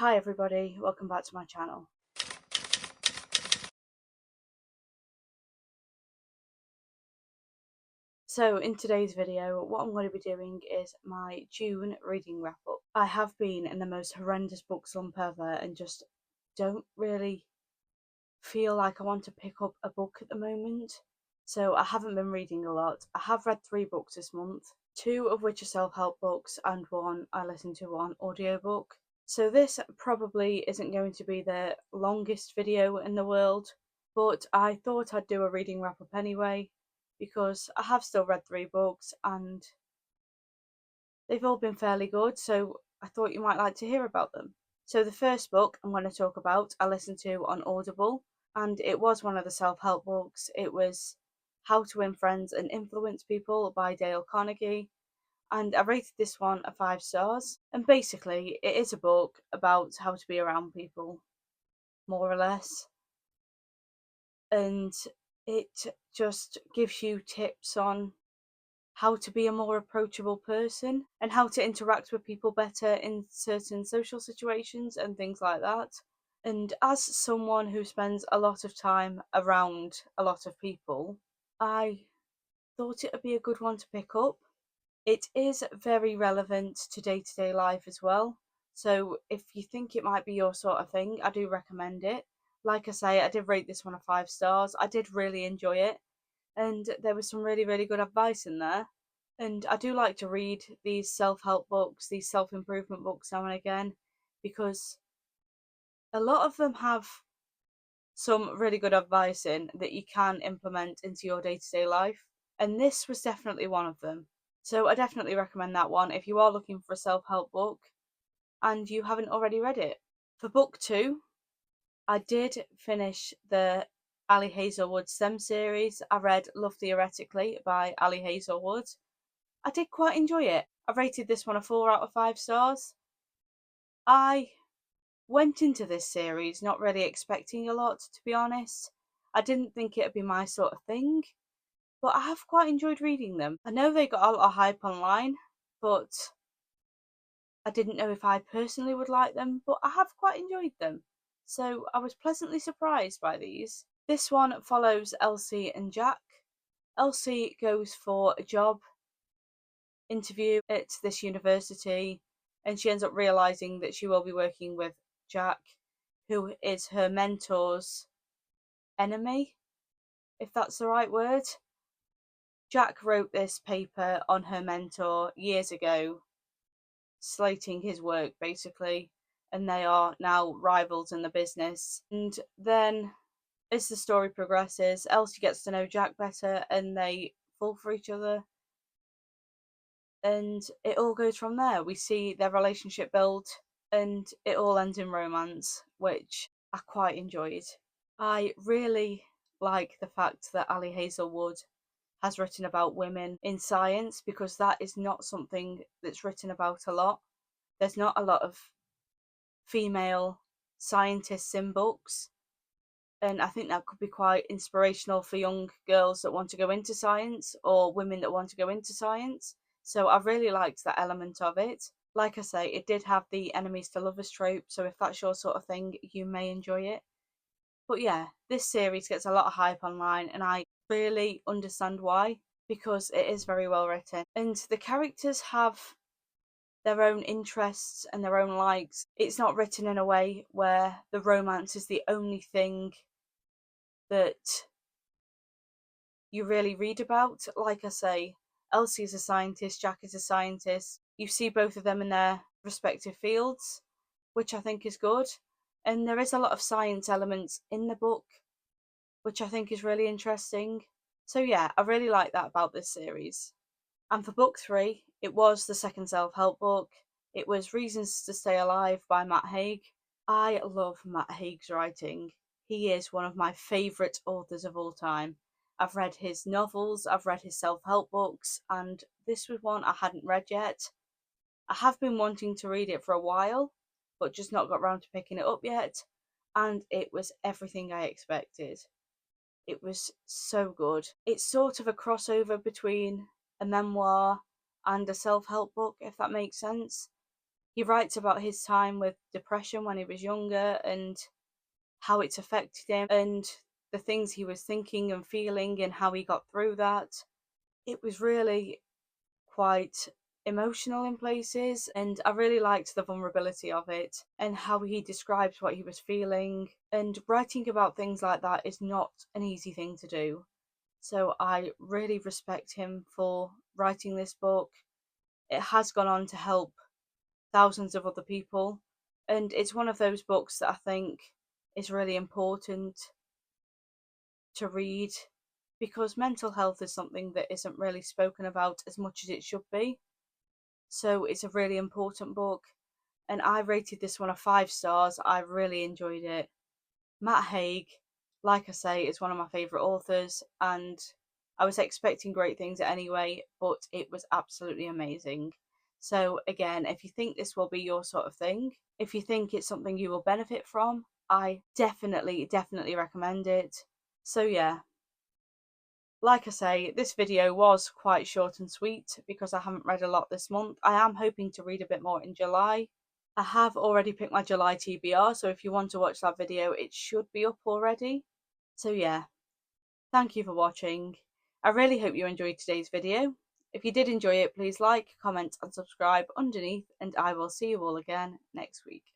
Hi everybody, welcome back to my channel. So in today's video, what I'm going to be doing is my June reading wrap up. I have been in the most horrendous book slump ever and just don't really feel like I want to pick up a book at the moment. So I haven't been reading a lot. I have read 3 books this month, 2 of which are self-help books and one I listened to on audiobook. So this probably isn't going to be the longest video in the world, but I thought I'd do a reading wrap up anyway, because I have still read 3 books and they've all been fairly good, so I thought you might like to hear about them. So the first book I'm going to talk about I listened to on Audible, and it was one of the self-help books. It was How to Win Friends and Influence People by Dale Carnegie, and I rated this one a 5 stars. And basically it is a book about how to be around people, more or less, and it just gives you tips on how to be a more approachable person and how to interact with people better in certain social situations and things like that. And as someone who spends a lot of time around a lot of people, I thought it would be a good one to pick up. It is very relevant to day-to-day life as well. So if you think it might be your sort of thing, I do recommend it. Like I say, I did rate this one a 5 stars. I did really enjoy it, and there was some really, really good advice in there. And I do like to read these self-help books, these self-improvement books now and again, because a lot of them have some really good advice in that you can implement into your day-to-day life. And this was definitely one of them. So I definitely recommend that one if you are looking for a self-help book and you haven't already read it. For book 2, I did finish the Ali Hazelwood STEM series. I read Love Theoretically by Ali Hazelwood. I did quite enjoy it. I rated this one a 4 out of 5 stars. I went into this series not really expecting a lot, to be honest. I didn't think it'd be my sort of thing, but I have quite enjoyed reading them. I know they got a lot of hype online, but I didn't know if I personally would like them, but I have quite enjoyed them. So I was pleasantly surprised by these. This one follows Elsie and Jack. Elsie goes for a job interview at this university, and she ends up realizing that she will be working with Jack, who is her mentor's enemy, if that's the right word. Jack wrote this paper on her mentor years ago, slating his work basically, and they are now rivals in the business. And then as the story progresses, Elsie gets to know Jack better and they fall for each other, and it all goes from there. We see their relationship build and it all ends in romance, which I quite enjoyed. I really like the fact that Ali Hazelwood has written about women in science, because that is not something that's written about a lot. There's not a lot of female scientists in books, and I think that could be quite inspirational for young girls that want to go into science or women that want to go into science. So I really liked that element of it. Like I say, it did have the enemies to lovers trope, so if that's your sort of thing, you may enjoy it. But yeah, this series gets a lot of hype online, and I really understand why, because it is very well written. And the characters have their own interests and their own likes. It's not written in a way where the romance is the only thing that you really read about. Like I say, Elsie is a scientist, Jack is a scientist. You see both of them in their respective fields, which I think is good. And there is a lot of science elements in the book, which I think is really interesting. So yeah, I really like that about this series. And for book 3, it was the second self-help book. It was Reasons to Stay Alive by Matt Haig. I love Matt Haig's writing. He is one of my favourite authors of all time. I've read his novels, I've read his self-help books, and this was one I hadn't read yet. I have been wanting to read it for a while, but just not got round to picking it up yet, and it was everything I expected. It was so good. It's sort of a crossover between a memoir and a self-help book, if that makes sense. He writes about his time with depression when he was younger and how it's affected him and the things he was thinking and feeling and how he got through that. It was really quite emotional in places, and I really liked the vulnerability of it and how he describes what he was feeling. And writing about things like that is not an easy thing to do. So I really respect him for writing this book. It has gone on to help thousands of other people, and it's one of those books that I think is really important to read because mental health is something that isn't really spoken about as much as it should be. So it's a really important book, and I rated this one a 5 stars. I really enjoyed it. Matt Haig, like I say, is one of my favourite authors, and I was expecting great things anyway, but it was absolutely amazing. So, again, if you think this will be your sort of thing, if you think it's something you will benefit from, I definitely recommend it. So, yeah, like I say, this video was quite short and sweet because I haven't read a lot this month. I am hoping to read a bit more in July. I have already picked my July TBR, so if you want to watch that video, it should be up already. So yeah, thank you for watching. I really hope you enjoyed today's video. If you did enjoy it, please like, comment and subscribe underneath, and I will see you all again next week.